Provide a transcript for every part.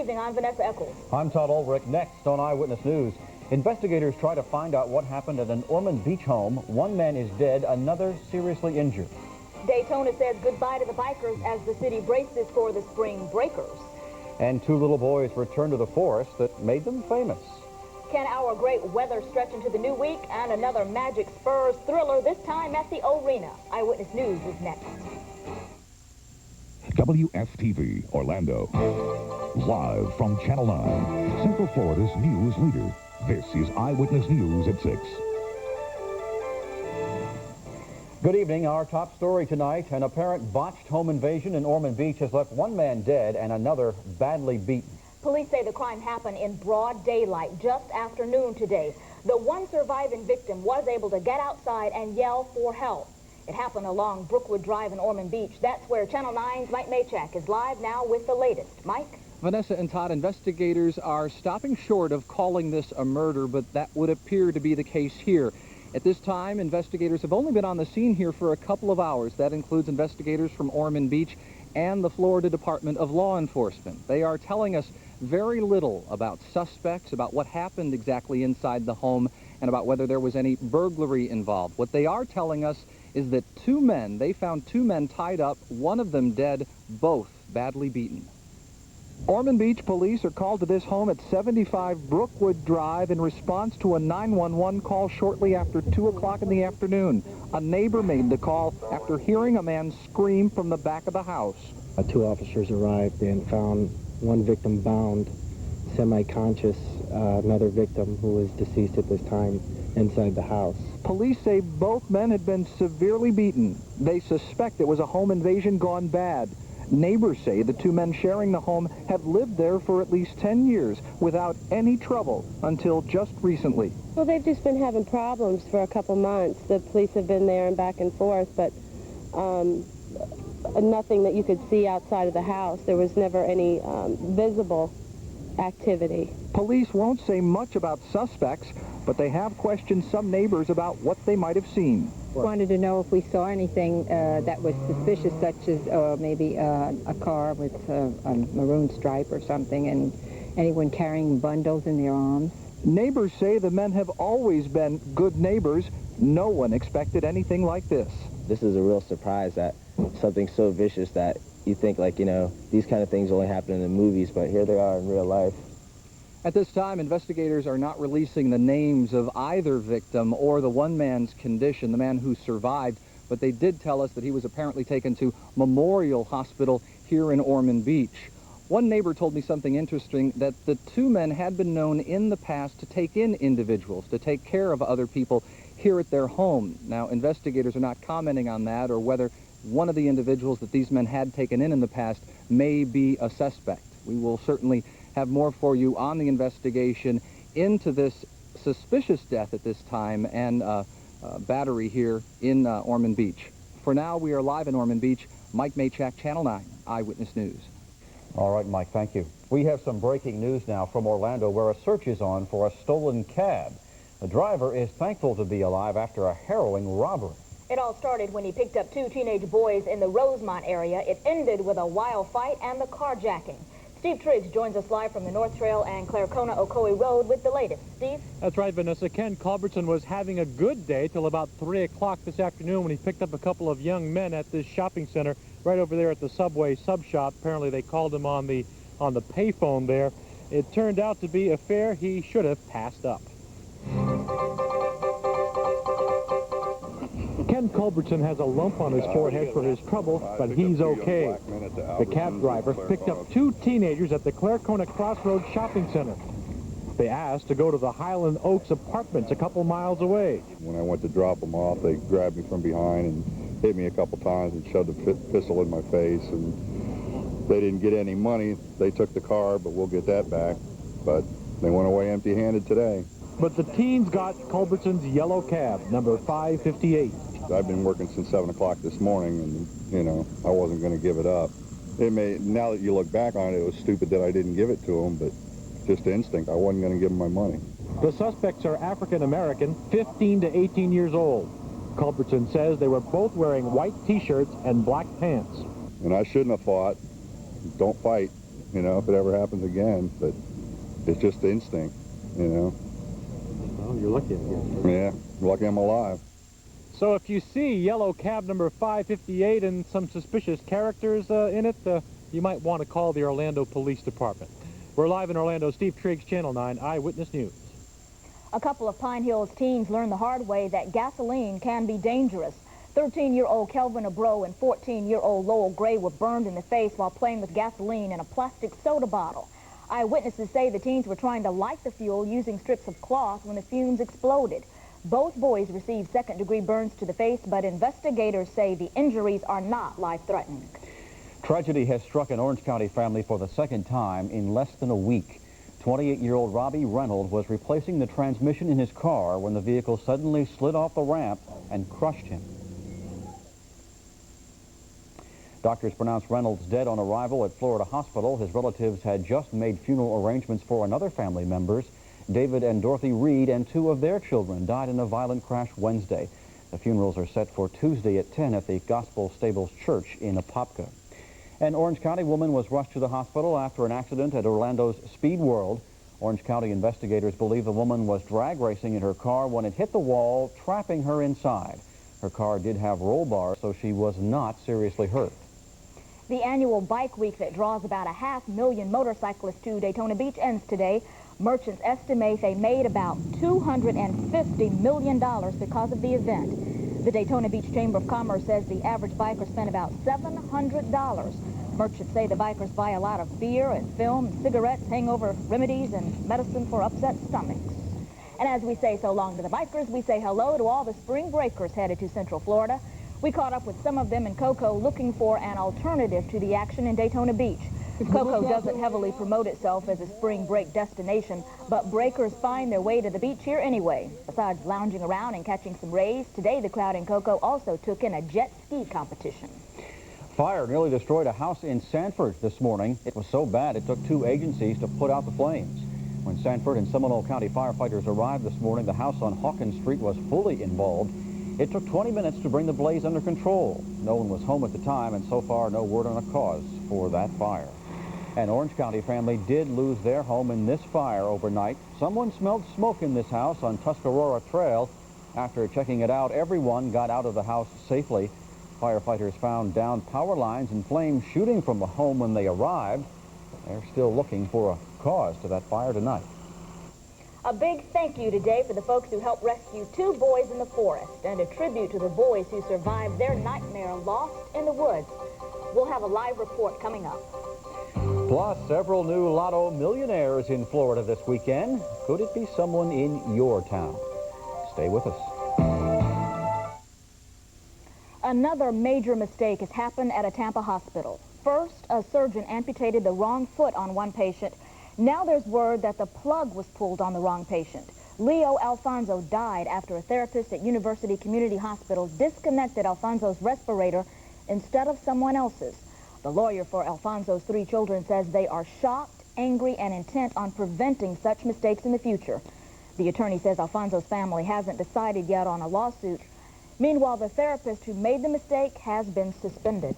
evening. I'm Vanessa Echols. I'm Todd Ulrich. Next on Eyewitness News, investigators try to find out what happened at an Ormond Beach home. One man is dead, another seriously injured. Daytona says goodbye to the bikers as the city braces for the spring breakers. And two little boys return to the forest that made them famous. Can our great weather stretch into the new week? And another Magic Spurs thriller, this time at the Arena. Eyewitness News is next. WFTV Orlando. Live from Channel 9, Central Florida's news leader. This is Eyewitness News at 6. Good evening. Our top story tonight, an apparent botched home invasion in Ormond Beach has left one man dead and another badly beaten. Police say the crime happened in broad daylight just after noon today. The one surviving victim was able to get outside and yell for help. It happened along Brookwood Drive in Ormond Beach. That's where Channel 9's Mike Machak is live now with the latest. Mike? Vanessa and Todd, investigators are stopping short of calling this a murder, but that would appear to be the case here. At this time, investigators have only been on the scene here for a couple of hours. That includes investigators from Ormond Beach and the Florida Department of Law Enforcement. They are telling us very little about suspects, about what happened exactly inside the home, and about whether there was any burglary involved. What they are telling us is that they found two men tied up, one of them dead, both badly beaten. Ormond Beach police are called to this home at 75 Brookwood Drive in response to a 911 call shortly after 2 o'clock in the afternoon. A neighbor made the call after hearing a man scream from the back of the house. Two officers arrived and found one victim bound, semi-conscious, another victim who was deceased at this time inside the house. Police say both men had been severely beaten. They suspect it was a home invasion gone bad. Neighbors say the two men sharing the home have lived there for at least 10 years without any trouble until just recently. Well, they've just been having problems for a couple months. The police have been there and back and forth, but nothing that you could see outside of the house. There was never any visible activity. Police won't say much about suspects, but they have questioned some neighbors about what they might have seen. Wanted to know if we saw anything that was suspicious, such as maybe a car with a maroon stripe or something, and anyone carrying bundles in their arms. Neighbors say the men have always been good neighbors. No one expected anything like this. This is a real surprise, that something so vicious that you think, like, you know, these kind of things only happen in the movies, but here they are in real life. At this time, investigators are not releasing the names of either victim or the one man's condition, the man who survived, but they did tell us that he was apparently taken to Memorial Hospital here in Ormond Beach. One neighbor told me something interesting, that the two men had been known in the past to take in individuals, to take care of other people here at their home. Now, investigators are not commenting on that or whether one of the individuals that these men had taken in the past may be a suspect. We will certainly have more for you on the investigation into this suspicious death at this time and battery here in Ormond Beach. For now, we are live in Ormond Beach. Mike Machak, Channel 9, Eyewitness News. All right, Mike, thank you. We have some breaking news now from Orlando, where a search is on for a stolen cab. The driver is thankful to be alive after a harrowing robbery. It all started when he picked up two teenage boys in the Rosemont area. It ended with a wild fight and the carjacking. Steve Triggs joins us live from the North Trail and Claricona-Ocoee Road with the latest. Steve? That's right, Vanessa. Ken Culbertson was having a good day till about 3 o'clock this afternoon when he picked up a couple of young men at this shopping center right over there at the Subway sub shop. Apparently they called him on the payphone there. It turned out to be a fare he should have passed up. Ken Culbertson has a lump on his forehead for his trouble, but he's okay. The cab driver picked up two teenagers at the Claricona Crossroads Shopping Center. They asked to go to the Highland Oaks apartments a couple miles away. When I went to drop them off, they grabbed me from behind and hit me a couple times and shoved a pistol in my face. And they didn't get any money. They took the car, but we'll get that back. But they went away empty-handed today. But the teens got Culbertson's yellow cab, number 558. I've been working since 7 o'clock this morning, and, you know, I wasn't going to give it up. Now that you look back on it, it was stupid that I didn't give it to him, but just instinct. I wasn't going to give him my money. The suspects are African-American, 15 to 18 years old. Culbertson says they were both wearing white T-shirts and black pants. And I shouldn't have fought. Don't fight. you know, if it ever happens again. But it's just instinct, you know. Well, you're lucky, I guess. Yeah, lucky I'm alive. So if you see yellow cab number 558 and some suspicious characters in it, you might want to call the Orlando Police Department. We're live in Orlando. Steve Triggs, Channel 9 Eyewitness News. A couple of Pine Hills teens learned the hard way that gasoline can be dangerous. 13-year-old Kelvin Abro and 14-year-old Lowell Gray were burned in the face while playing with gasoline in a plastic soda bottle. Eyewitnesses say the teens were trying to light the fuel using strips of cloth when the fumes exploded. Both boys received second-degree burns to the face, but investigators say the injuries are not life-threatening. Tragedy has struck an Orange County family for the second time in less than a week. 28-year-old Robbie Reynolds was replacing the transmission in his car when the vehicle suddenly slid off the ramp and crushed him. Doctors pronounced Reynolds dead on arrival at Florida Hospital. His relatives had just made funeral arrangements for another family members. David and Dorothy Reed and two of their children died in a violent crash Wednesday. The funerals are set for Tuesday at 10 at the Gospel Stables Church in Apopka. An Orange County woman was rushed to the hospital after an accident at Orlando's Speed World. Orange County investigators believe the woman was drag racing in her car when it hit the wall, trapping her inside. Her car did have roll bars, so she was not seriously hurt. The annual bike week that draws about 500,000 motorcyclists to Daytona Beach ends today. Merchants estimate they made about $250 million because of the event. The Daytona Beach Chamber of Commerce says the average biker spent about $700. Merchants say the bikers buy a lot of beer and film, cigarettes, hangover remedies, and medicine for upset stomachs. And as we say so long to the bikers, we say hello to all the spring breakers headed to Central Florida. We caught up with some of them in Cocoa looking for an alternative to the action in Daytona Beach. Cocoa doesn't heavily promote itself as a spring break destination, but breakers find their way to the beach here anyway. Besides lounging around and catching some rays, today the crowd in Cocoa also took in a jet ski competition. Fire nearly destroyed a house in Sanford this morning. It was so bad it took two agencies to put out the flames. When Sanford and Seminole County firefighters arrived this morning, the house on Hawkins Street was fully involved. It took 20 minutes to bring the blaze under control. No one was home at the time, and so far no word on a cause for that fire. An Orange County family did lose their home in this fire overnight. Someone smelled smoke in this house on Tuscarora Trail. After checking it out, everyone got out of the house safely. Firefighters found downed power lines and flames shooting from the home when they arrived. They're still looking for a cause to that fire tonight. A big thank you today for the folks who helped rescue two boys in the forest, and a tribute to the boys who survived their nightmare lost in the woods. We'll have a live report coming up. Plus, several new Lotto millionaires in Florida this weekend. Could it be someone in your town? Stay with us. Another major mistake has happened at a Tampa hospital. First, a surgeon amputated the wrong foot on one patient. Now there's word that the plug was pulled on the wrong patient. Leo Alfonso died after a therapist at University Community Hospital disconnected Alfonso's respirator instead of someone else's. The lawyer for Alfonso's three children says they are shocked, angry, and intent on preventing such mistakes in the future. The attorney says Alfonso's family hasn't decided yet on a lawsuit. Meanwhile, the therapist who made the mistake has been suspended.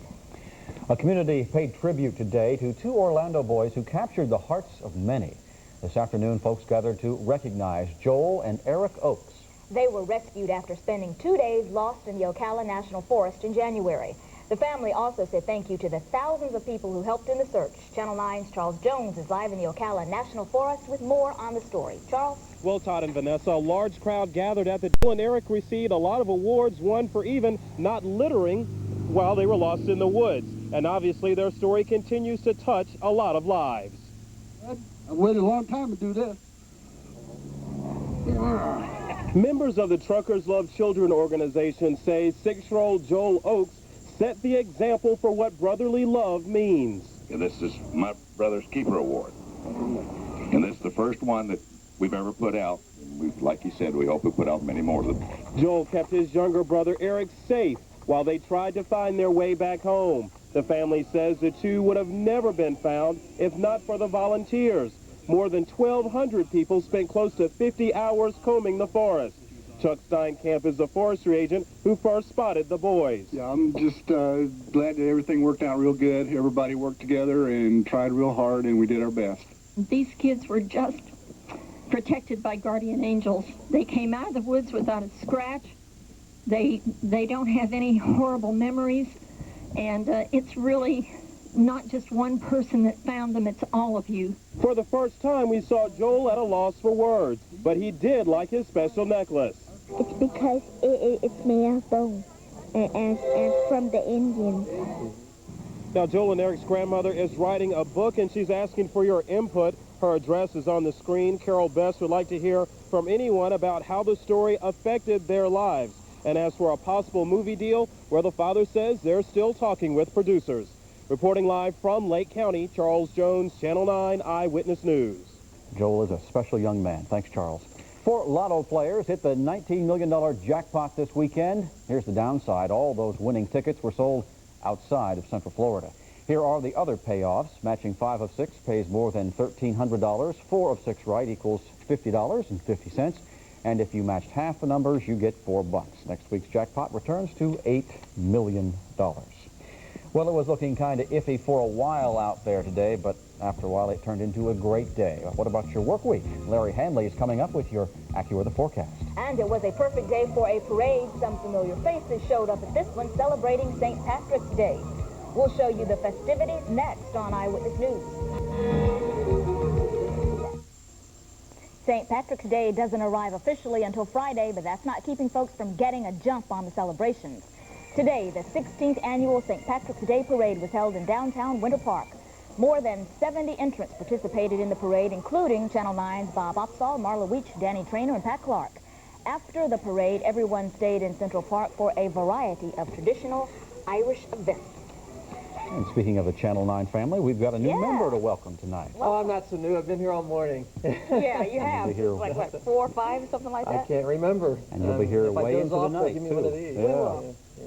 A community paid tribute today to two Orlando boys who captured the hearts of many. This afternoon, folks gathered to recognize Joel and Eric Oakes. They were rescued after spending 2 days lost in the Ocala National Forest in January. The family also said thank you to the thousands of people who helped in the search. Channel 9's Charles Jones is live in the Ocala National Forest with more on the story. Charles? Well, Todd and Vanessa, a large crowd gathered at the Joel and Eric received a lot of awards, one for even not littering while they were lost in the woods. And obviously their story continues to touch a lot of lives. I've waited a long time to do this. Members of the Truckers Love Children organization say 6-year-old Joel Oakes set the example for what brotherly love means. And this is my brother's keeper award. And this is the first one that we've ever put out. Like you said, we hope we put out many more of them. Joel kept his younger brother Eric safe while they tried to find their way back home. The family says the two would have never been found if not for the volunteers. More than 1,200 people spent close to 50 hours combing the forest. Chuck Steinkamp is the forestry agent who first spotted the boys. Yeah, I'm just glad that everything worked out real good. Everybody worked together and tried real hard, and we did our best. These kids were just protected by guardian angels. They came out of the woods without a scratch. They don't have any horrible memories, and it's really not just one person that found them, it's all of you. For the first time, we saw Joel at a loss for words, but he did like his special necklace. It's because it's made of bone, and from the Indians. Now, Joel and Eric's grandmother is writing a book, and she's asking for your input. Her address is on the screen. Carol Best would like to hear from anyone about how the story affected their lives. And as for a possible movie deal, where the father says they're still talking with producers. Reporting live from Lake County, Charles Jones, Channel 9 Eyewitness News. Joel is a special young man. Thanks, Charles. 4 lotto players hit the $19 million jackpot this weekend. Here's the downside. All those winning tickets were sold outside of Central Florida. Here are the other payoffs. Matching 5 of 6 pays more than $1,300. 4 of 6 right equals $50.50. And if you matched half the numbers, you get $4. Next week's jackpot returns to $8 million. Well, it was looking kind of iffy for a while out there today, but after a while it turned into a great day. What about your work week? Larry Handley is coming up with your AccuWeather forecast. And it was a perfect day for a parade. Some familiar faces showed up at this one celebrating St. Patrick's Day. We'll show you the festivities next on Eyewitness News. St. Patrick's Day doesn't arrive officially until Friday, but that's not keeping folks from getting a jump on the celebrations. Today, the 16th annual St. Patrick's Day Parade was held in downtown Winter Park. More than 70 entrants participated in the parade, including Channel 9's Bob Opsahl, Marla Weech, Danny Traynor, and Pat Clark. After the parade, everyone stayed in Central Park for a variety of traditional Irish events. And speaking of the Channel 9 family, we've got a new member to welcome tonight. Oh, I'm not so new. I've been here all morning. Yeah, you have. Like what, 4 or 5, something like that? I can't remember. And you'll be here way into the night, give me too. one of these. Yeah.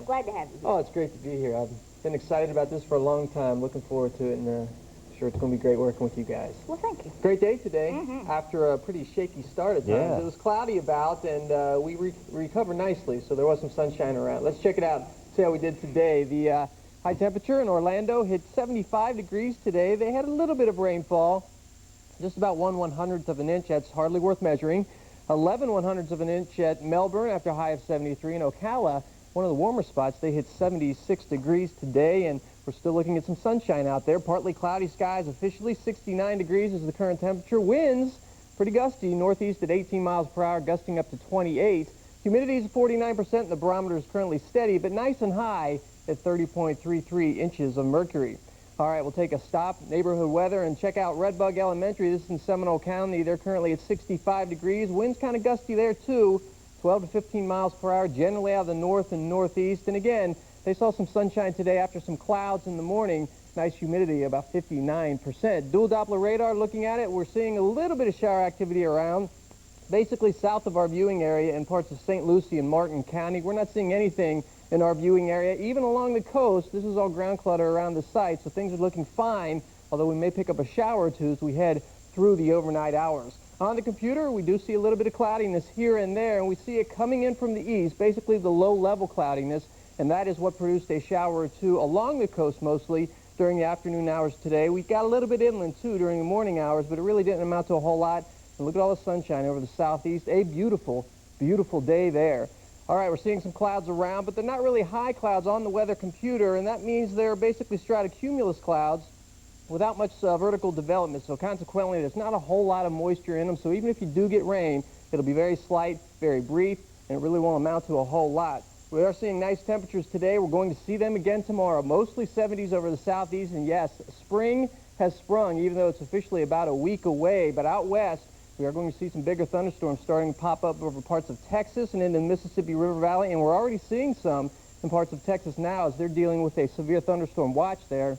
Glad to have you here. Oh, it's great to be here. I've been excited about this for a long time. Looking forward to it, and sure it's going to be great working with you guys. Well, thank you. Great day today. After a pretty shaky start at times. Yeah. It was cloudy about, and we recovered nicely, so there was some sunshine around. Let's check it out, see how we did today. The high temperature in Orlando hit 75 degrees today. They had a little bit of rainfall, just about 1/100th of an inch. That's hardly worth measuring. 11/100ths of an inch at Melbourne after a high of 73. In Ocala, one of the warmer spots, they hit 76 degrees today, and we're still looking at some sunshine out there. Partly cloudy skies, officially 69 degrees is the current temperature. Winds, pretty gusty, northeast at 18 miles per hour, gusting up to 28. Humidity is 49%, and the barometer is currently steady, but nice and high at 30.33 inches of mercury. All right, we'll take a stop, neighborhood weather, and check out Redbug Elementary. This is in Seminole County. They're currently at 65 degrees. Winds kind of gusty there, too. 12 to 15 miles per hour, generally out of the north and northeast. And again, they saw some sunshine today after some clouds in the morning. Nice humidity, about 59%. Dual Doppler radar, looking at it, we're seeing a little bit of shower activity around. Basically south of our viewing area in parts of St. Lucie and Martin County. We're not seeing anything in our viewing area. Even along the coast, this is all ground clutter around the site, so things are looking fine, although we may pick up a shower or two as we head through the overnight hours. On the computer, we do see a little bit of cloudiness here and there, and we see it coming in from the east, basically the low-level cloudiness, and that is what produced a shower or two along the coast mostly during the afternoon hours today. We got a little bit inland, too, during the morning hours, but it really didn't amount to a whole lot. And look at all the sunshine over the southeast. A beautiful, beautiful day there. All right, we're seeing some clouds around, but they're not really high clouds on the weather computer, and that means they're basically stratocumulus clouds without much vertical development. So consequently, there's not a whole lot of moisture in them. So even if you do get rain, it'll be very slight, very brief, and it really won't amount to a whole lot. We are seeing nice temperatures today. We're going to see them again tomorrow. Mostly 70s over the southeast, and yes, spring has sprung, even though it's officially about a week away. But out west, we are going to see some bigger thunderstorms starting to pop up over parts of Texas and in the Mississippi River Valley, and we're already seeing some in parts of Texas now as they're dealing with a severe thunderstorm watch there.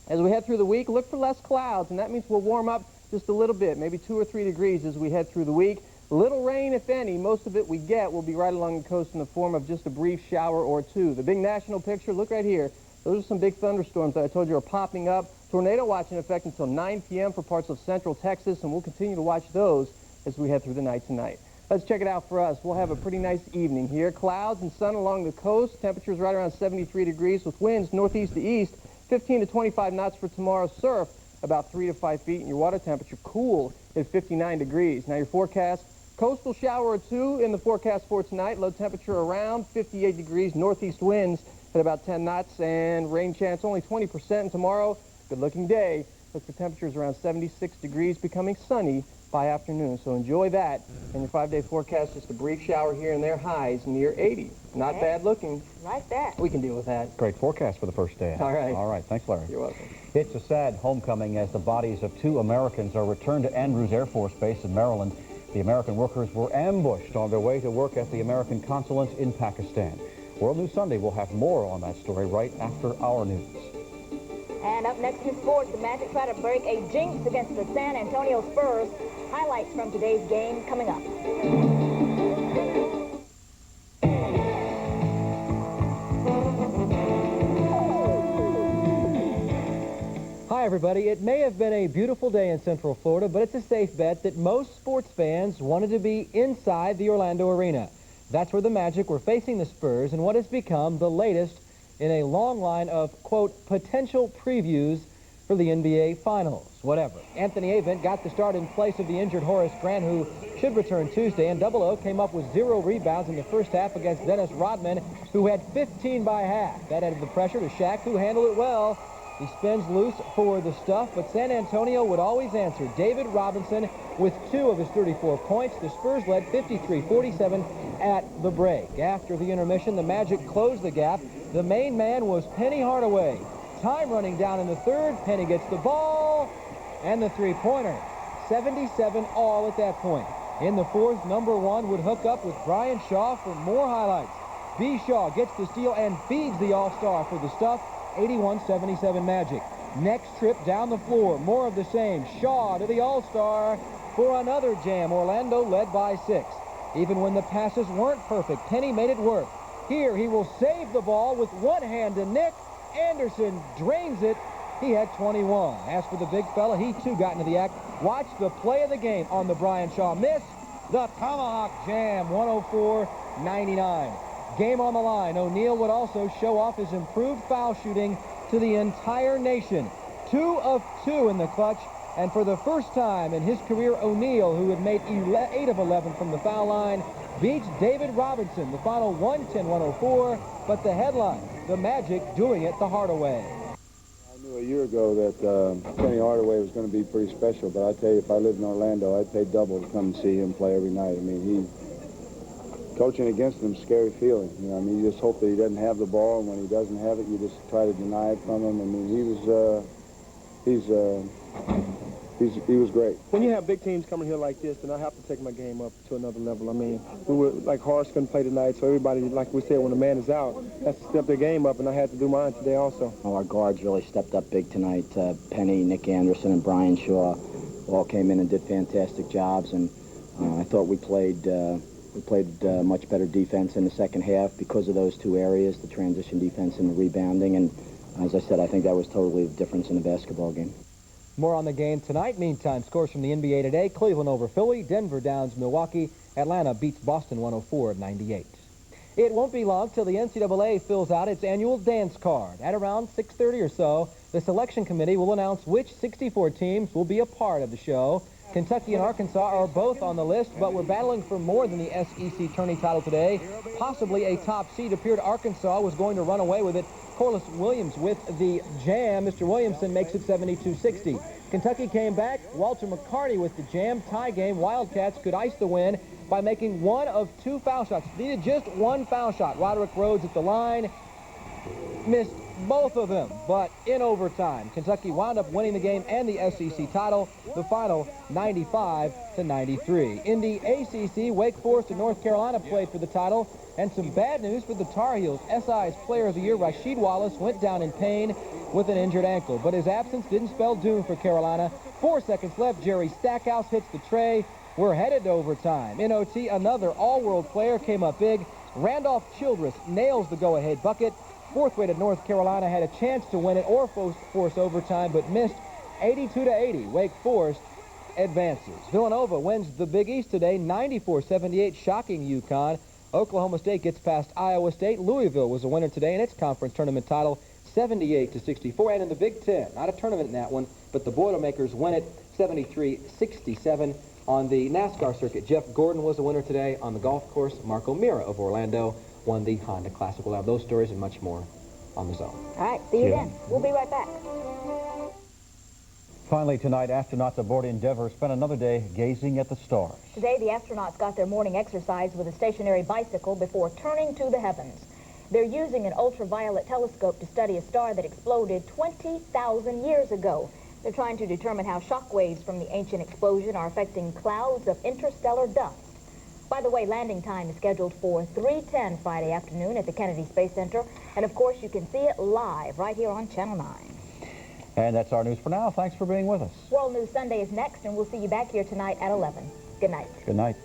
As we head through the week, look for less clouds, and that means we'll warm up just a little bit, maybe 2 or 3 degrees as we head through the week. Little rain, if any. Most of it we get will be right along the coast in the form of just a brief shower or two. The big national picture, look right here. Those are some big thunderstorms that I told you are popping up. Tornado watch in effect until 9 p.m. for parts of central Texas, and we'll continue to watch those as we head through the night tonight. Let's check it out for us. We'll have a pretty nice evening here. Clouds and sun along the coast. Temperatures right around 73 degrees with winds northeast to east, 15 to 25 knots for tomorrow. Surf about 3 to 5 feet, and your water temperature cool is 59 degrees. Now your forecast, coastal shower or two in the forecast for tonight. Low temperature around 58 degrees, northeast winds at about 10 knots, and rain chance only 20%. And tomorrow, good looking day. Look for temperatures around 76 degrees, becoming sunny by afternoon. So enjoy that. And your 5-day forecast, just a brief shower here and there, highs near 80. Not bad looking. Like that. We can deal with that. Great forecast for the first day. All right. All right. Thanks, Larry. You're welcome. It's a sad homecoming as the bodies of 2 Americans are returned to Andrews Air Force Base in Maryland. The American workers were ambushed on their way to work at the American consulate in Pakistan. World News Sunday will have more on that story right after our news. And up next in sports, the Magic try to break a jinx against the San Antonio Spurs. Highlights from today's game coming up. Hi, everybody. It may have been a beautiful day in Central Florida, but it's a safe bet that most sports fans wanted to be inside the Orlando Arena. That's where the Magic were facing the Spurs in what has become the latest in a long line of, quote, potential previews for the NBA Finals. Whatever. Anthony Avent got the start in place of the injured Horace Grant, who should return Tuesday, and Double O came up with 0 rebounds in the first half against Dennis Rodman, who had 15 by half. That added the pressure to Shaq, who handled it well. He spins loose for the stuff, but San Antonio would always answer. David Robinson with 2 of his 34 points. The Spurs led 53-47 at the break. After the intermission, the Magic closed the gap. The main man was Penny Hardaway. Time running down in the third. Penny gets the ball and the three-pointer. 77 all at that point. In the fourth, number 1 would hook up with Brian Shaw for more highlights. B. Shaw gets the steal and feeds the All-Star for the stuff. 81-77 Magic. Next trip down the floor, more of the same. Shaw to the All-Star for another jam. Orlando led by 6. Even when the passes weren't perfect, Penny made it work. Here he will save the ball with one hand to Nick. Anderson drains it. He had 21. As for the big fella, he too got into the act. Watch the play of the game on the Brian Shaw miss. The Tomahawk Jam, 104-99. Game on the line. O'Neal would also show off his improved foul shooting to the entire nation. 2 of 2 in the clutch, and for the first time in his career, O'Neal, who had made 8 of 11 from the foul line, beats David Robinson. The final 110-104, but the headline, the Magic doing it the Hardaway. I knew a year ago that Penny Hardaway was going to be pretty special, but I tell you, if I lived in Orlando, I'd pay double to come and see him play every night. I mean, coaching against him is a scary feeling. You know, I mean, you just hope that he doesn't have the ball, and when he doesn't have it, you just try to deny it from him. I mean, he was great. When you have big teams coming here like this, then I have to take my game up to another level. I mean, we were like Horace couldn't play tonight, so everybody, like we said, when the man is out, has to step their game up, and I had to do mine today also. Our guards really stepped up big tonight. Penny, Nick Anderson, and Brian Shaw all came in and did fantastic jobs, and I thought we played much better defense in the second half because of those 2 areas, the transition defense and the rebounding. And as I said, I think that was totally the difference in the basketball game. More on the game tonight. Meantime, scores from the NBA today. Cleveland over Philly. Denver downs Milwaukee. Atlanta beats Boston 104-98. It won't be long till the NCAA fills out its annual dance card. At around 6:30 or so, the selection committee will announce which 64 teams will be a part of the show. Kentucky and Arkansas are both on the list, but we're battling for more than the SEC tourney title today. Possibly a top seed. Appeared Arkansas was going to run away with it. Corliss Williams with the jam. Mr. Williamson makes it 72-60. Kentucky came back. Walter McCarty with the jam. Tie game. Wildcats could ice the win by making 1 of 2 foul shots. Needed just 1 foul shot. Roderick Rhodes at the line. Missed both of them, but in overtime, Kentucky wound up winning the game and the SEC title. The final 95-93. In the ACC, Wake Forest and North Carolina played for the title. And some bad news for the Tar Heels. SI's Player of the Year, Rasheed Wallace, went down in pain with an injured ankle. But his absence didn't spell doom for Carolina. 4 seconds left. Jerry Stackhouse hits the tray. We're headed to overtime. In OT, another all-world player came up big. Randolph Childress nails the go-ahead bucket. Fourth-rated North Carolina had a chance to win it or force overtime, but missed. 82-80. Wake Forest advances. Villanova wins the Big East today, 94-78, shocking UConn. Oklahoma State gets past Iowa State. Louisville was a winner today in its conference tournament title, 78-64. And in the Big Ten, not a tournament in that one, but the Boilermakers win it, 73-67. On the NASCAR circuit, Jeff Gordon was a winner today. On the golf course, Marco Mira of Orlando won the Honda Classic. We'll have those stories and much more on the Zone. All right, see you then. We'll be right back. Finally tonight, astronauts aboard Endeavour spent another day gazing at the stars. Today, the astronauts got their morning exercise with a stationary bicycle before turning to the heavens. They're using an ultraviolet telescope to study a star that exploded 20,000 years ago. They're trying to determine how shock waves from the ancient explosion are affecting clouds of interstellar dust. By the way, landing time is scheduled for 3:10 Friday afternoon at the Kennedy Space Center. And, of course, you can see it live right here on Channel 9. And that's our news for now. Thanks for being with us. World News Sunday is next, and we'll see you back here tonight at 11. Good night. Good night.